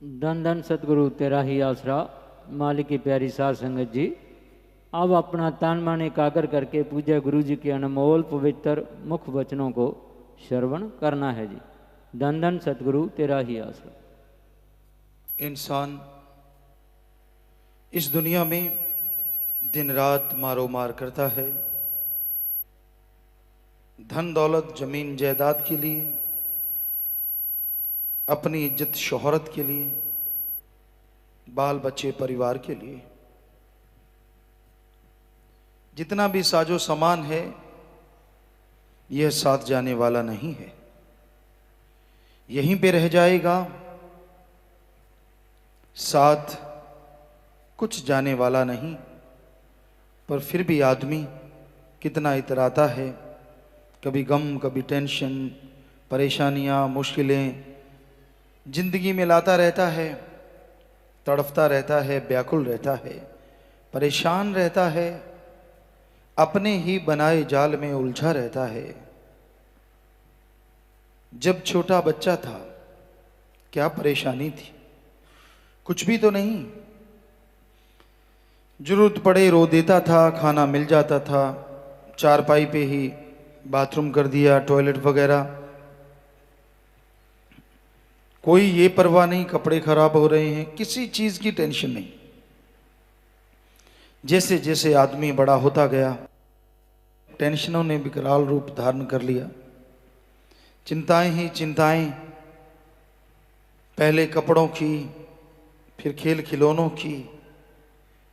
धन धन सतगुरु तेरा ही आसरा। मालिक की प्यारी साध संगत जी, अब अपना तन मन एकाग्र करके पूज्य गुरु जी के अनमोल पवित्र मुख वचनों को श्रवण करना है जी। धन धन सतगुरु तेरा ही आसरा। इंसान इस दुनिया में दिन रात मारो मार करता है, धन दौलत जमीन जायदाद के लिए, अपनी इज्जत शोहरत के लिए, बाल बच्चे परिवार के लिए। जितना भी साजो सामान है यह साथ जाने वाला नहीं है, यहीं पे रह जाएगा। साथ कुछ जाने वाला नहीं। पर फिर भी आदमी कितना इतराता है, कभी गम, कभी टेंशन, परेशानियां, मुश्किलें जिंदगी में लाता रहता है, तड़फता रहता है, व्याकुल रहता है, परेशान रहता है, अपने ही बनाए जाल में उलझा रहता है। जब छोटा बच्चा था क्या परेशानी थी? कुछ भी तो नहीं। जरूरत पड़े रो देता था, खाना मिल जाता था, चारपाई पे ही बाथरूम कर दिया, टॉयलेट वगैरह, कोई ये परवाह नहीं कपड़े खराब हो रहे हैं, किसी चीज की टेंशन नहीं। जैसे जैसे आदमी बड़ा होता गया, टेंशनों ने विकराल रूप धारण कर लिया। चिंताएं ही चिंताएं, पहले कपड़ों की, फिर खेल खिलौनों की,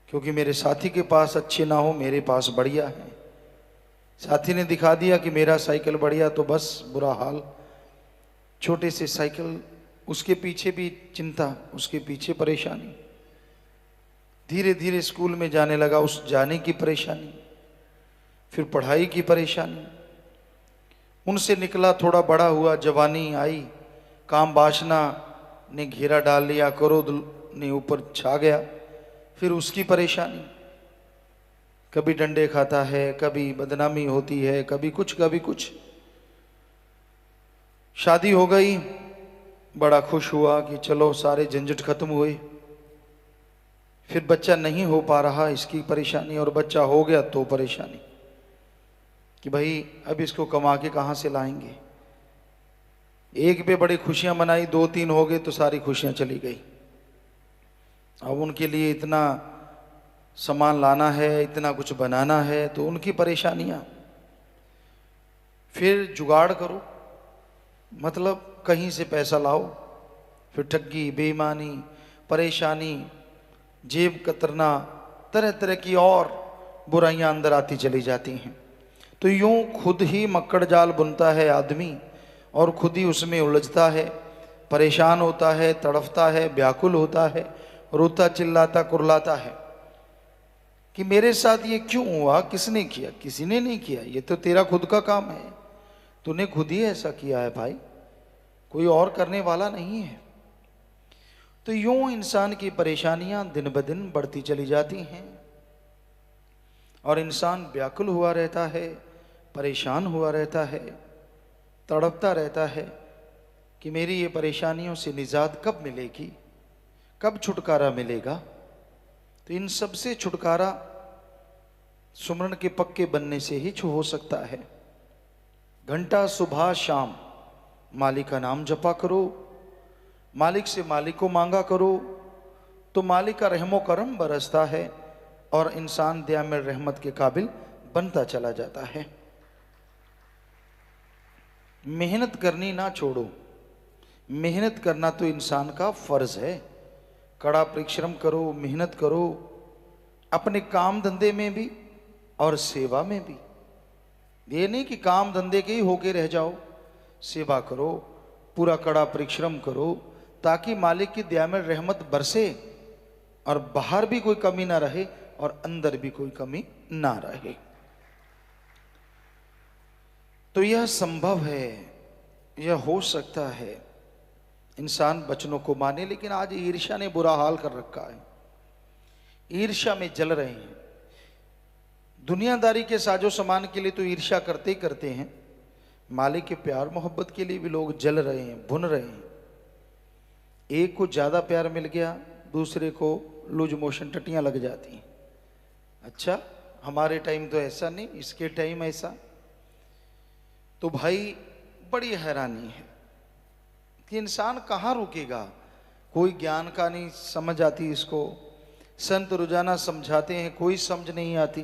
क्योंकि मेरे साथी के पास अच्छे ना हो, मेरे पास बढ़िया है। साथी ने दिखा दिया कि मेरा साइकिल बढ़िया, तो बस बुरा हाल। छोटे से साइकिल, उसके पीछे भी चिंता, उसके पीछे परेशानी। धीरे धीरे स्कूल में जाने लगा, उस जाने की परेशानी, फिर पढ़ाई की परेशानी। उनसे निकला, थोड़ा बड़ा हुआ, जवानी आई, काम वासना ने घेरा डाल लिया, क्रोध ने ऊपर छा गया, फिर उसकी परेशानी। कभी डंडे खाता है, कभी बदनामी होती है, कभी कुछ कभी कुछ। शादी हो गई, बड़ा खुश हुआ कि चलो सारे झंझट खत्म हुए। फिर बच्चा नहीं हो पा रहा, इसकी परेशानी, और बच्चा हो गया तो परेशानी कि भाई अब इसको कमा के कहां से लाएंगे। एक पे बड़ी खुशियां मनाई, दो तीन हो गए तो सारी खुशियां चली गई। अब उनके लिए इतना सामान लाना है, इतना कुछ बनाना है, तो उनकी परेशानियां। फिर जुगाड़ करो, मतलब कहीं से पैसा लाओ, फिर ठगी, बेईमानी, परेशानी, जेब कतरना, तरह तरह की और बुराइयां अंदर आती चली जाती हैं। तो यूं खुद ही मक्कड़ जाल बुनता है आदमी, और खुद ही उसमें उलझता है, परेशान होता है, तड़फता है, व्याकुल होता है, रोता चिल्लाता कुरलाता है कि मेरे साथ ये क्यों हुआ, किसने किया? किसी ने नहीं किया, ये तो तेरा खुद का काम है, तूने खुद ही ऐसा किया है भाई, कोई और करने वाला नहीं है। तो यूं इंसान की परेशानियां दिन ब दिन बढ़ती चली जाती हैं, और इंसान व्याकुल हुआ रहता है, परेशान हुआ रहता है, तड़पता रहता है कि मेरी ये परेशानियों से निजात कब मिलेगी, कब छुटकारा मिलेगा। तो इन सब से छुटकारा सुमरण के पक्के बनने से ही हो सकता है। घंटा सुबह शाम मालिक का नाम जपा करो, मालिक से मालिक को मांगा करो, तो मालिक का रहमो करम बरसता है, और इंसान दयामिल रहमत के काबिल बनता चला जाता है। मेहनत करनी ना छोड़ो, मेहनत करना तो इंसान का फर्ज है। कड़ा परिश्रम करो, मेहनत करो, अपने काम धंधे में भी और सेवा में भी। ये नहीं कि काम धंधे के ही होके रह जाओ, सेवा करो, पूरा कड़ा परिश्रम करो, ताकि मालिक की दयामिल रहमत बरसे और बाहर भी कोई कमी ना रहे और अंदर भी कोई कमी ना रहे। तो यह संभव है, यह हो सकता है, इंसान वचनों को माने। लेकिन आज ईर्ष्या ने बुरा हाल कर रखा है, ईर्ष्या में जल रहे हैं। दुनियादारी के साजो सामान के लिए तो ईर्ष्या करते ही करते हैं, मालिक के प्यार मोहब्बत के लिए भी लोग जल रहे हैं, भुन रहे हैं। एक को ज़्यादा प्यार मिल गया, दूसरे को लूज मोशन, टट्टियाँ लग जाती। अच्छा, हमारे टाइम तो ऐसा नहीं, इसके टाइम ऐसा। तो भाई बड़ी हैरानी है कि इंसान कहाँ रुकेगा। कोई ज्ञान का नहीं समझ आती इसको, संत रोजाना समझाते हैं, कोई समझ नहीं आती,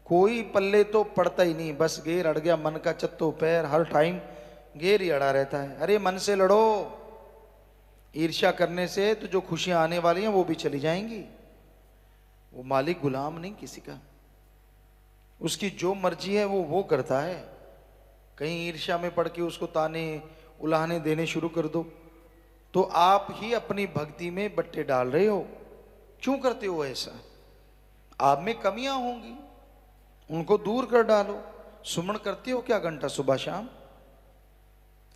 कोई पल्ले तो पड़ता ही नहीं, बस घेर अड़ गया मन का चत्तो पैर, हर टाइम घेर ही अड़ा रहता है। अरे मन से लड़ो, ईर्ष्या करने से तो जो खुशियां आने वाली हैं वो भी चली जाएंगी। वो मालिक गुलाम नहीं किसी का, उसकी जो मर्जी है वो करता है। कहीं ईर्ष्या में पड़ के उसको ताने उलाहने देने शुरू कर दो तो आप ही अपनी भक्ति में बट्टे डाल रहे हो। क्यों करते हो ऐसा? आप में कमियां होंगी, उनको दूर कर डालो। सुमन करते हो क्या घंटा सुबह शाम?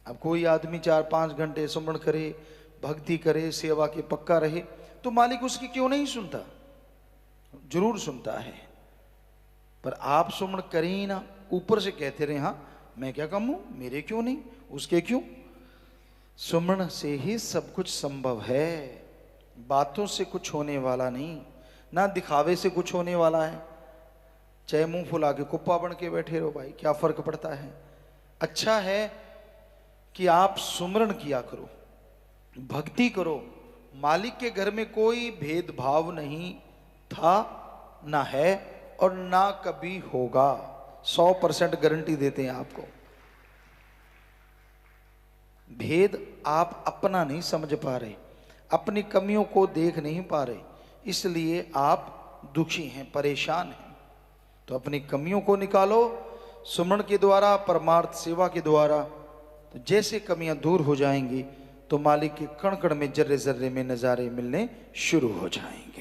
अब कोई आदमी 4-5 घंटे सुमन करे, भक्ति करे, सेवा के पक्का रहे, तो मालिक उसकी क्यों नहीं सुनता? जरूर सुनता है। पर आप सुमन करें ही ना, ऊपर से कहते रहे हाँ मैं क्या कम हूं, मेरे क्यों नहीं, उसके क्यों। सुमन से ही सब कुछ संभव है, बातों से कुछ होने वाला नहीं, ना दिखावे से कुछ होने वाला है। चाहे मुंह फुला के कुप्पा बन के बैठे रहो भाई, क्या फर्क पड़ता है। अच्छा है कि आप सुमरण किया करो, भक्ति करो। मालिक के घर में कोई भेदभाव नहीं था, ना है और ना कभी होगा। 100% गारंटी देते हैं आपको। भेद आप अपना नहीं समझ पा रहे, अपनी कमियों को देख नहीं पा रहे, इसलिए आप दुखी हैं, परेशान हैं। तो अपनी कमियों को निकालो सुमरण के द्वारा, परमार्थ सेवा के द्वारा। तो जैसे कमियां दूर हो जाएंगी तो मालिक के कण कण में, जर्रे जर्रे में नज़ारे मिलने शुरू हो जाएंगे।